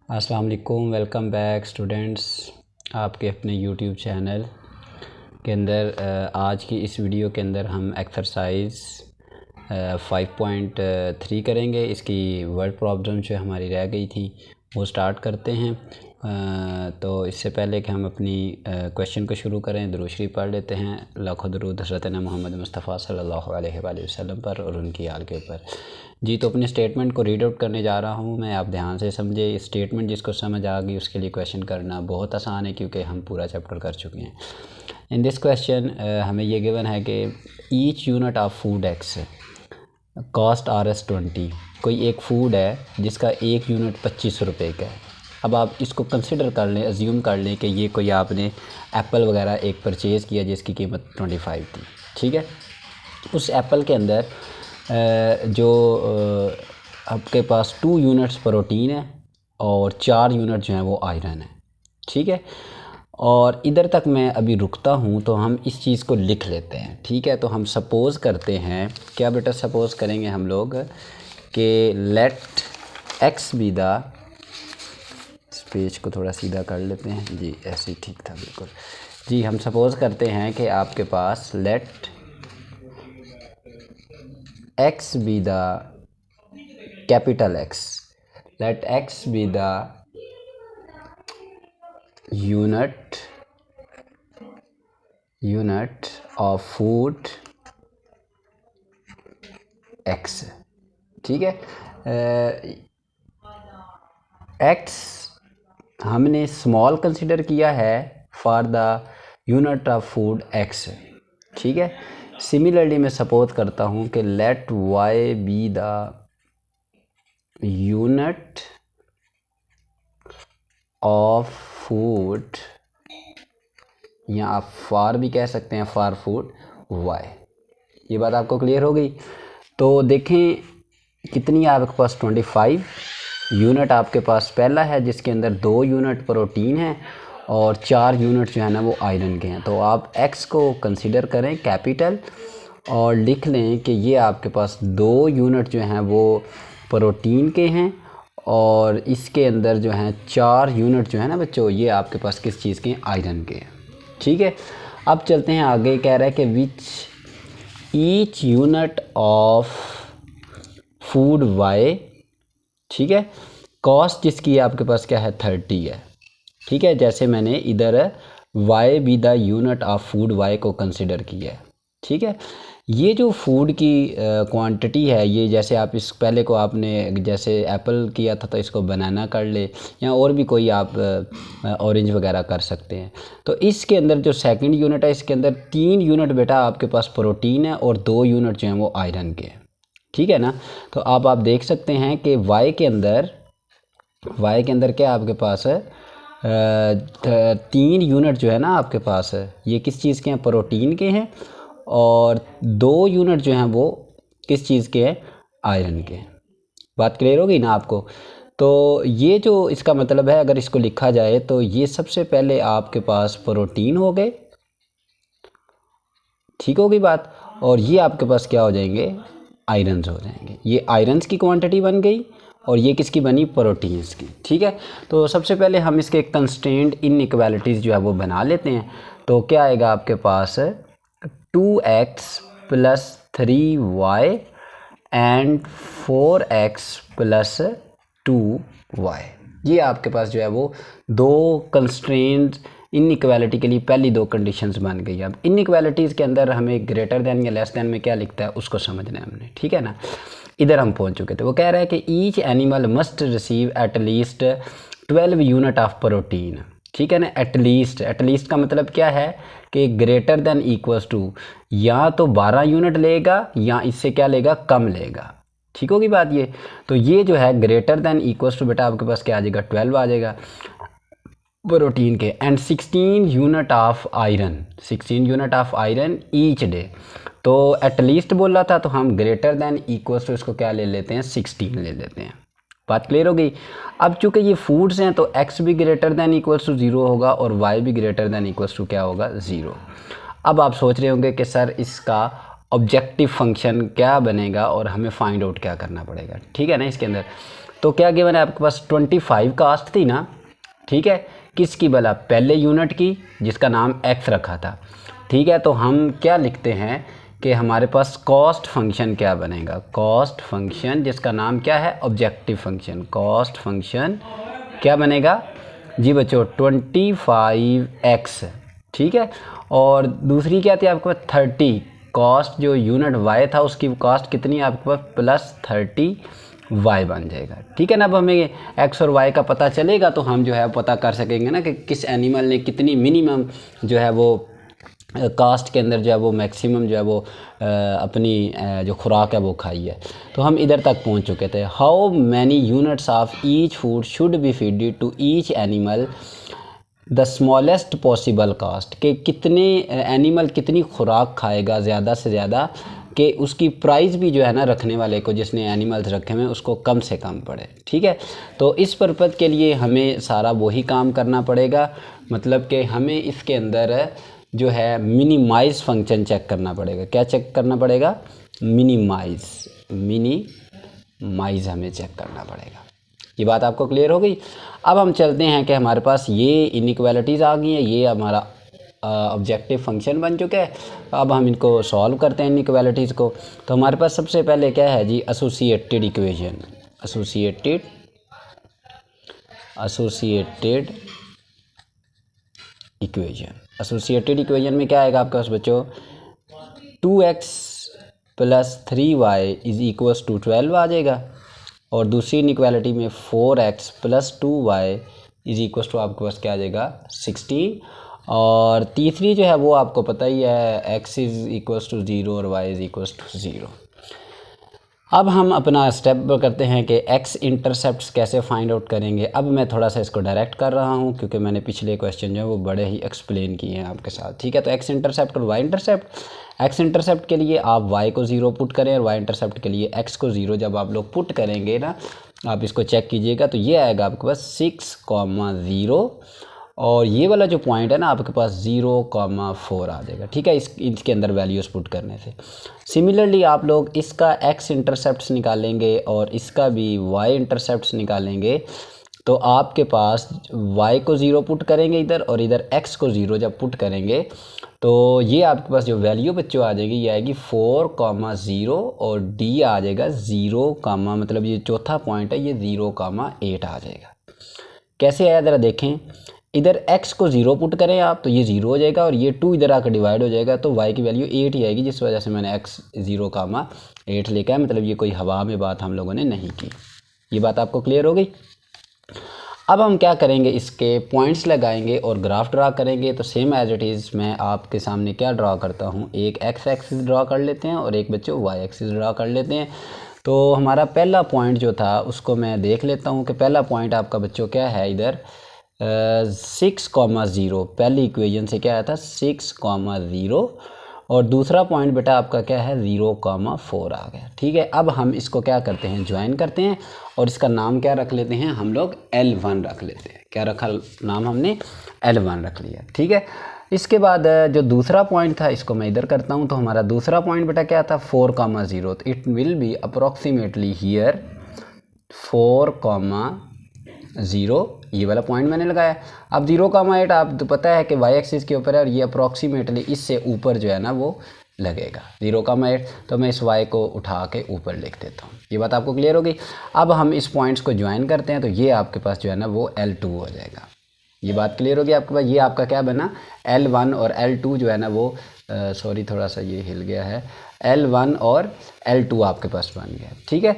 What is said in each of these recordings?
अस्सलाम वालेकुम, welcome back students आपके अपने यूट्यूब चैनल के अंदर। आज की इस वीडियो के अंदर हम एक्सरसाइज 5.3 करेंगे। इसकी वर्ड प्रॉब्लम जो हमारी रह गई थी वो स्टार्ट करते हैं। तो इससे पहले कि हम अपनी क्वेश्चन को शुरू करें, दुरूद शरीफ पढ़ लेते हैं। लाखों दरूद हज़रत मोहम्मद मुस्तफ़ा सल्लल्लाहु अलैहि वसल्लम पर और उनकी आल के ऊपर। जी, तो अपने स्टेटमेंट को रीड आउट करने जा रहा हूँ मैं, आप ध्यान से समझे। स्टेटमेंट जिसको समझ आ गई उसके लिए क्वेश्चन करना बहुत आसान है, क्योंकि हम पूरा चैप्टर कर चुके हैं। इन दिस क्वेश्चन हमें ये गिवन है कि each unit of food x cost RS20। कोई एक फ़ूड है जिसका एक यूनिट 25 रुपये का है। अब आप इसको कंसिडर कर लें, अज्यूम कर लें कि ये कोई आपने एप्पल वगैरह एक परचेज़ किया जिसकी कीमत 25 थी, ठीक है। उस एप्पल के अंदर जो आपके पास 2 यूनिट्स प्रोटीन है और 4 यूनिट जो हैं वो आयरन है, ठीक है। और इधर तक मैं अभी रुकता हूँ, तो हम इस चीज़ को लिख लेते हैं, ठीक है। तो हम सपोज़ करते हैं, क्या बेटा सपोज़ करेंगे हम लोग कि लेट एक्स बी द, इस पेज को थोड़ा सीधा कर लेते हैं जी, ऐसे ही ठीक था बिल्कुल जी। हम सपोज़ करते हैं कि आपके पास let X be the capital X, let X be the unit of food X, ठीक है। एक्स हमने स्मॉल कंसिडर किया है for the unit of food X, ठीक है। सिमिलरली मैं सपोज करता हूँ कि let Y be the unit of food, या आप फॉर भी कह सकते हैं, फॉर फूड वाई। ये बात आपको क्लियर हो गई। तो देखें कितनी है आपके पास 25 यूनिट आपके पास पहला है जिसके अंदर 2 यूनिट प्रोटीन है और 4 यूनिट जो है ना वो आयरन के हैं। तो आप एक्स को कंसिडर करें कैपिटल और लिख लें कि ये आपके पास 2 यूनिट जो हैं वो प्रोटीन के हैं और इसके अंदर जो हैं 4 यूनिट जो है ना बच्चों, ये आपके पास किस चीज़ के हैं, आयरन के हैं, ठीक है। अब चलते हैं आगे। कह रहा है कि which each unit of food Y, ठीक है, कॉस्ट जिसकी आपके पास क्या है 30 है, ठीक है। जैसे मैंने इधर y be the unit of food y को कंसिडर किया है, ठीक है। ये जो फूड की क्वांटिटी है, ये जैसे आप इस पहले को आपने जैसे एप्पल किया था तो इसको बनाना कर ले, या और भी कोई आप ऑरेंज वगैरह कर सकते हैं। तो इसके अंदर जो सेकंड यूनिट है, इसके अंदर 3 यूनिट बेटा आपके पास प्रोटीन है और 2 यूनिट जो हैं वो आयरन के हैं, ठीक है ना। तो अब आप देख सकते हैं कि वाई के अंदर क्या आपके पास है 3 यूनिट जो है ना आपके पास है, ये किस चीज़ के हैं, प्रोटीन के हैं, और 2 यूनिट जो हैं वो किस चीज़ के हैं, आयरन के हैं। बात क्लियर होगी ना आपको। तो ये जो इसका मतलब है, अगर इसको लिखा जाए तो ये सबसे पहले आपके पास प्रोटीन हो गए, ठीक होगी बात, और ये आपके पास क्या हो जाएंगे, आयरन्स हो जाएंगे। ये आयरन्स की क्वांटिटी बन गई और ये किसकी बनी, प्रोटीन्स की, ठीक है। तो सबसे पहले हम इसके कंस्ट्रेंट इनइक्वालिटीज़ जो है वो बना लेते हैं। तो क्या आएगा आपके पास 2x + 3y and 4x + 2y। ये आपके पास जो है वो 2 कंस्ट्रेंट इनइक्वालिटी के लिए पहली 2 कंडीशंस बन गई। अब इनइक्वालिटीज़ के अंदर हमें ग्रेटर दैन या लेस दैन में क्या लिखता है उसको समझना है हमने, ठीक है ना। इधर हम पहुंच चुके थे। वो कह रहा है कि each animal must receive at least 12 unit of protein, ठीक है ना। एटलीस्ट का मतलब क्या है कि ग्रेटर दैन इक्वल्स टू, या तो 12 यूनिट लेगा या इससे क्या लेगा, कम लेगा, ठीक होगी बात ये। तो ये जो है ग्रेटर दैन इक्वल्स टू बेटा आपके पास क्या आ जाएगा, 12 आ जाएगा प्रोटीन के, and 16 unit of iron each day. तो एटलीस्ट बोला था तो हम ग्रेटर दैन इक्वल्स टू इसको क्या ले लेते हैं, 16 ले लेते हैं। बात क्लियर हो गई। अब चूंकि ये फूड्स हैं तो x भी ग्रेटर दैन इक्वल्स टू 0 होगा और y भी ग्रेटर दैन इक्वल्स टू क्या होगा, 0। अब आप सोच रहे होंगे कि सर इसका ऑब्जेक्टिव फंक्शन क्या बनेगा और हमें फाइंड आउट क्या करना पड़ेगा, ठीक है ना। इसके अंदर तो क्या गिवन है आपके पास 25 कास्ट थी ना, ठीक है, किसकी भला, पहले यूनिट की जिसका नाम x रखा था, ठीक है। तो हम क्या लिखते हैं कि हमारे पास कॉस्ट फंक्शन क्या बनेगा, कॉस्ट फंक्शन जिसका नाम क्या है, ऑब्जेक्टिव फंक्शन, कॉस्ट फंक्शन क्या बनेगा जी बच्चों 25x, ठीक है। और दूसरी क्या थी आपके पास 30, कॉस्ट जो यूनिट y था उसकी कॉस्ट कितनी है आपके पास +30y बन जाएगा, ठीक है ना। अब हमें x और y का पता चलेगा तो हम जो है पता कर सकेंगे ना कि किस एनिमल ने कितनी मिनिमम जो है वो कास्ट के अंदर जो है वो मैक्सिमम जो है वो अपनी जो खुराक है वो खाई है। तो हम इधर तक पहुंच चुके थे। How many units of each food should be feeded to each animal the smallest possible cost, के कितने एनिमल कितनी खुराक खाएगा ज़्यादा से ज़्यादा कि उसकी प्राइस भी जो है ना रखने वाले को, जिसने एनिमल्स रखे हुए हैं, उसको कम से कम पड़े, ठीक है। तो इस पर्पज़ के लिए हमें सारा वही काम करना पड़ेगा, मतलब कि हमें इसके अंदर जो है मिनिमाइज़ फंक्शन चेक करना पड़ेगा। क्या चेक करना पड़ेगा, मिनिमाइज़ हमें चेक करना पड़ेगा। ये बात आपको क्लियर हो गई। अब हम चलते हैं कि हमारे पास ये इनइक्वालिटीज़ आ गई हैं, ये हमारा ऑब्जेक्टिव फंक्शन बन चुका है। अब हम इनको सॉल्व करते हैं इनइक्वालिटीज़ को। तो हमारे पास सबसे पहले क्या है जी, एसोसिएटेड इक्वेशन, एसोसिएटेड इक्वेशन में क्या आएगा आपके पास बच्चों, 2x + 3y = 12 आ जाएगा। और दूसरी इनइक्वालिटी में 4x + 2y = आपके पास क्या आ जाएगा 16। और तीसरी जो है वो आपको पता ही है, x = 0 और y = 0। अब हम अपना स्टेप करते हैं कि x इंटरसेप्ट्स कैसे फाइंड आउट करेंगे। अब मैं थोड़ा सा इसको डायरेक्ट कर रहा हूं क्योंकि मैंने पिछले क्वेश्चन जो है वो बड़े ही एक्सप्लेन किए हैं आपके साथ, ठीक है। तो x इंटरसेप्ट और y इंटरसेप्ट, x इंटरसेप्ट के लिए आप y को 0 पुट करें और y इंटरसेप्ट के लिए x को 0 जब आप लोग पुट करेंगे ना, आप इसको चेक कीजिएगा तो ये आएगा आपके पास 6,0 और ये वाला जो पॉइंट है ना आपके पास 0,4 आ जाएगा, ठीक है, इसके अंदर वैल्यूज़ पुट करने से। सिमिलरली आप लोग इसका x इंटरसेप्ट्स निकालेंगे और इसका भी y इंटरसेप्ट्स निकालेंगे तो आपके पास y को 0 पुट करेंगे इधर और इधर x को 0 जब पुट करेंगे तो ये आपके पास जो वैल्यू बच्चों आ जाएगी ये आएगी 4,0 और d आ जाएगा 0, मतलब ये चौथा पॉइंट है ये 0,8 आ जाएगा। कैसे आया ज़रा देखें, इधर x को 0 पुट करें आप तो ये 0 हो जाएगा और ये 2 इधर आकर डिवाइड हो जाएगा तो y की वैल्यू 8 ही आएगी, जिस वजह से मैंने x 0,8 लिखा है, मतलब ये कोई हवा में बात हम लोगों ने नहीं की। ये बात आपको क्लियर हो गई। अब हम क्या करेंगे, इसके पॉइंट्स लगाएंगे और ग्राफ ड्रा करेंगे। तो सेम एज इट इज़ मैं आपके सामने क्या ड्रा करता हूँ, एक x एक्सिस ड्रा कर लेते हैं और एक बच्चों y एक्सिस ड्रा कर लेते हैं। तो हमारा पहला पॉइंट जो था उसको मैं देख लेता हूँ कि पहला पॉइंट आपका बच्चों क्या है, इधर 6,0 पहली इक्वेशन से क्या आया था 6,0 और दूसरा पॉइंट बेटा आपका क्या है 0,4 आ गया, ठीक है। अब हम इसको क्या करते हैं, ज्वाइन करते हैं और इसका नाम क्या रख लेते हैं हम लोग, L1 रख लेते हैं। क्या रखा नाम हमने, L1 रख लिया, ठीक है। इसके बाद जो दूसरा पॉइंट था इसको मैं इधर करता हूं। तो हमारा दूसरा पॉइंट बेटा क्या था 4,0, तो it will be approximately here 4,0, ये वाला पॉइंट मैंने लगाया। अब 0,8 आप तो पता है कि y एक्सिस के ऊपर है और ये अप्रोक्सीमेटली इससे ऊपर जो है ना वो लगेगा 0,8, तो मैं इस y को उठा के ऊपर लिख देता हूँ। ये बात आपको क्लियर होगी। अब हम इस पॉइंट्स को ज्वाइन करते हैं तो ये आपके पास जो है ना वो L2 हो जाएगा। ये बात क्लियर होगी आपके पास। ये आपका क्या बना L1 और L2 जो है ना वो सॉरी थोड़ा सा ये हिल गया है, L1 और L2 आपके पास बन गया, ठीक है।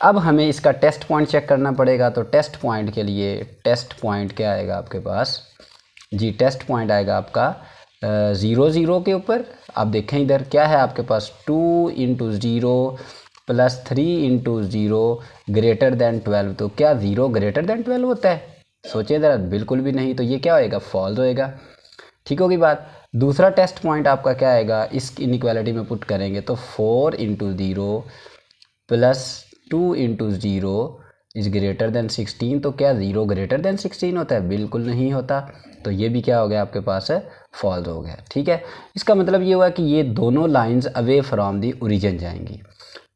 अब हमें इसका टेस्ट पॉइंट चेक करना पड़ेगा। तो टेस्ट पॉइंट के लिए टेस्ट पॉइंट क्या आएगा आपके पास जी, टेस्ट पॉइंट आएगा आपका 0, 0 के ऊपर। आप देखें इधर क्या है आपके पास 2 × 0 + 3 × 0 > 12। तो क्या 0 > 12 होता है, सोचिए ज़रा, बिल्कुल भी नहीं। तो ये क्या होएगा, फॉल्स होएगा, ठीक होगी बात। दूसरा टेस्ट पॉइंट आपका क्या आएगा, इस इनइक्वालिटी में पुट करेंगे तो 4 × 0 + 2 × 0 > 16। तो क्या 0 > 16 होता है, बिल्कुल नहीं होता। तो ये भी क्या हो गया आपके पास है, फॉल्स हो गया, ठीक है। इसका मतलब ये हुआ कि ये दोनों lines away from the origin जाएंगी।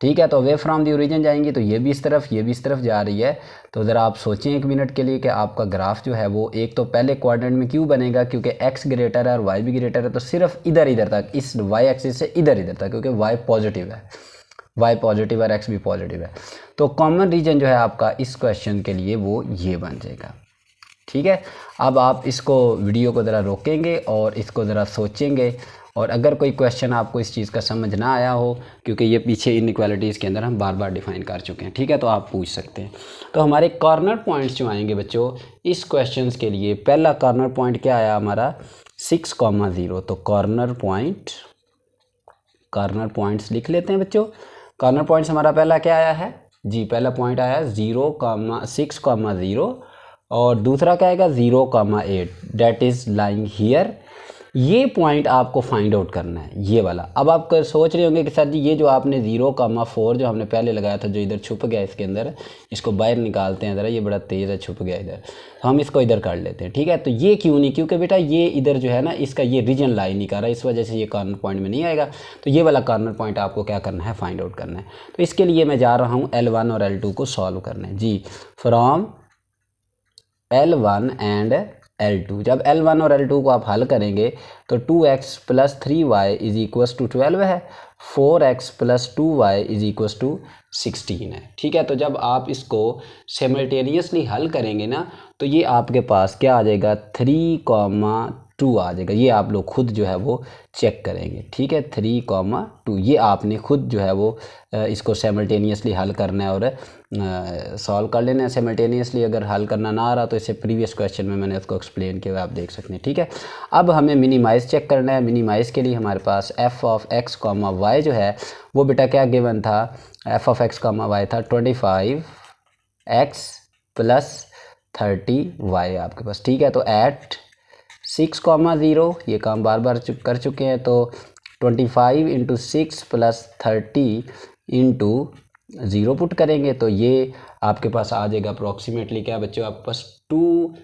ठीक है। तो अवे फ्रॉम दी ओरिजिन जाएंगी तो ये भी इस तरफ, ये भी इस तरफ जा रही है। तो ज़रा आप सोचें 1 मिनट के लिए कि आपका ग्राफ जो है वो एक तो पहले क्वाड्रेंट में क्यों बनेगा, क्योंकि x ग्रेटर है और y भी ग्रेटर है, तो सिर्फ इधर इधर तक, इस y एक्सिस से इधर इधर तक, क्योंकि y पॉजिटिव है, y पॉजिटिव और x भी पॉजिटिव है। तो कॉमन रीजन जो है आपका इस क्वेश्चन के लिए वो ये बन जाएगा। ठीक है। अब आप इसको वीडियो को ज़रा रोकेंगे और इसको ज़रा सोचेंगे, और अगर कोई क्वेश्चन आपको इस चीज़ का समझ ना आया हो, क्योंकि ये पीछे इनइक्वालिटीज़ के अंदर हम बार बार डिफ़ाइन कर चुके हैं, ठीक है, तो आप पूछ सकते हैं। तो हमारे कॉर्नर पॉइंट्स जो आएंगे बच्चों इस क्वेश्चंस के लिए, पहला कॉर्नर पॉइंट क्या आया हमारा 6,0। तो कॉर्नर पॉइंट्स लिख लेते हैं बच्चों। कॉर्नर पॉइंट्स हमारा पहला क्या आया है जी, पहला पॉइंट आया 0,6,0 और दूसरा क्या आएगा 0,8, डेट इज़ लाइंग हियर। ये पॉइंट आपको फाइंड आउट करना है, ये वाला। अब आप सोच रहे होंगे कि सर जी ये जो आपने 0,4 जो हमने पहले लगाया था, जो इधर छुप गया इसके अंदर, इसको बाहर निकालते हैं ज़रा, ये बड़ा तेज़ है, छुप गया इधर, तो हम इसको इधर कर लेते हैं। ठीक है। तो ये क्यों नहीं, क्योंकि बेटा ये इधर जो है ना इसका ये रीजन लाइन नहीं कर रहा, इस वजह से ये कॉर्नर पॉइंट में नहीं आएगा। तो ये वाला कॉर्नर पॉइंट आपको क्या करना है, फाइंड आउट करना है। तो इसके लिए मैं जा रहा हूँ L1 और L2 को सॉल्व करने जी, फ्रॉम L1 एंड L2। जब L1 और L2 को आप हल करेंगे तो 2x + 3y = 12 है, 4x + 2y = 16 है। ठीक है। तो जब आप इसको सिमल्टेनियसली हल करेंगे ना तो ये आपके पास क्या आ जाएगा 3,2 आ जाएगा। ये आप लोग खुद जो है वो चेक करेंगे। ठीक है। 3,2 ये आपने खुद जो है वो इसको सिमल्टेनियसली हल करना है और सॉल्व कर लेना है। सिमल्टेनियसली अगर हल करना ना आ रहा तो इससे प्रीवियस क्वेश्चन में मैंने उसको एक्सप्लेन किया, आप देख सकते हैं। ठीक है। अब हमें मिनिमाइज़ चेक करना है। मिनिमाइज़ के लिए हमारे पास f(x, y) जो है वो बेटा क्या गिवन था, f(x, y) था 25x + 30y आपके पास। ठीक है। तो एट 6,0 ये काम बार बार कर चुके हैं, तो 25 × 6 + 30 × 0 पुट करेंगे तो ये आपके पास आ जाएगा अप्रॉक्सीमेटली क्या बच्चों, आपके पास 2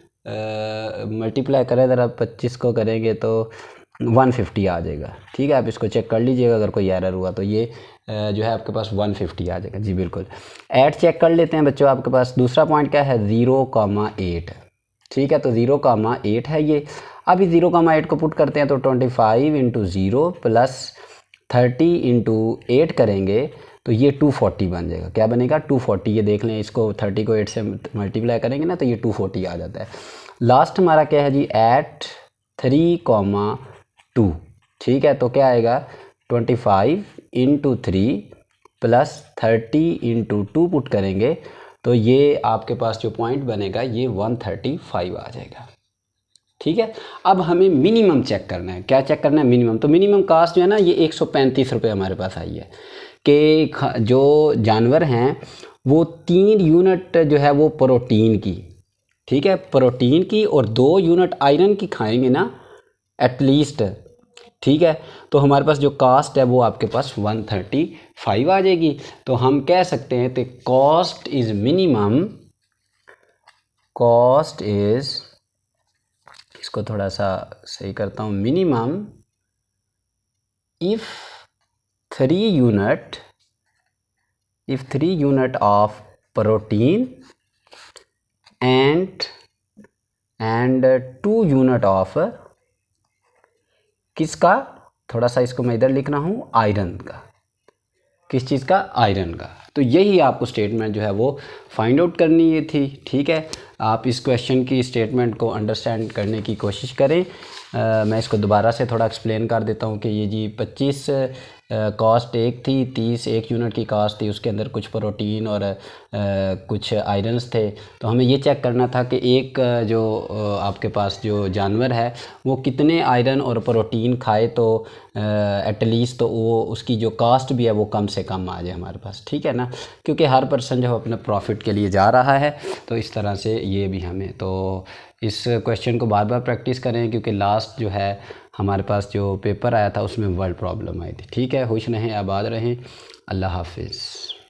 मल्टीप्लाई करें ज़रा 25 को करेंगे तो 150 आ जाएगा। ठीक है। आप इसको चेक कर लीजिएगा, अगर कोई एरर हुआ तो ये जो है आपके पास 150 आ जाएगा जी बिल्कुल। ऐड चेक कर लेते हैं बच्चों। आपके पास दूसरा पॉइंट क्या है 0,8। ठीक है। तो 0,8 है ये। अभी 0,8 को पुट करते हैं तो 25 × 0 + 30 × 8 करेंगे तो ये 240 बन जाएगा। क्या बनेगा 240। ये देख लें, इसको 30 को 8 से मल्टीप्लाई करेंगे ना तो ये 240 आ जाता है। लास्ट हमारा क्या है जी एट 3,2। ठीक है। तो क्या आएगा 25 × 3 + 30 × 2 पुट करेंगे तो ये आपके पास जो पॉइंट बनेगा ये 135 आ जाएगा। ठीक है। अब हमें मिनिमम चेक करना है। क्या चेक करना है, मिनिमम। तो मिनिमम कास्ट जो है ना ये 135 रुपये हमारे पास आई है कि जो जानवर हैं वो 3 यूनिट जो है वो प्रोटीन की, ठीक है, प्रोटीन की, और 2 यूनिट आयरन की खाएंगे ना एटलीस्ट। ठीक है। तो हमारे पास जो कास्ट है वो आपके पास 135 आ जाएगी। तो हम कह सकते हैं कि cost is minimum, cost is, इसको थोड़ा सा सही करता हूँ, minimum if 3 unit of protein and 2 unit of किसका, थोड़ा सा इसको मैं इधर लिख रहा हूँ, आयरन का। किस चीज़ का, आयरन का। तो यही आपको स्टेटमेंट जो है वो फाइंड आउट करनी थी। ठीक है। आप इस क्वेश्चन की स्टेटमेंट को अंडरस्टैंड करने की कोशिश करें। मैं इसको दोबारा से थोड़ा एक्सप्लेन कर देता हूँ कि ये जी 25 कॉस्ट एक थी, 30 1 यूनिट की कॉस्ट थी, उसके अंदर कुछ प्रोटीन और कुछ आयरन्स थे। तो हमें ये चेक करना था कि एक जो आपके पास जो जानवर है वो कितने आयरन और प्रोटीन खाए तो एटलीस्ट तो वो उसकी जो कास्ट भी है वो कम से कम आ जाए हमारे पास। ठीक है ना, क्योंकि हर पर्सन जो अपने प्रॉफिट के लिए जा रहा है। तो इस तरह से ये भी हमें, तो इस क्वेश्चन को बार बार प्रैक्टिस करें, क्योंकि लास्ट जो है हमारे पास जो पेपर आया था उसमें वर्ड प्रॉब्लम आई थी। ठीक है। खुश रहें, आबाद रहें, अल्लाह हाफिज़।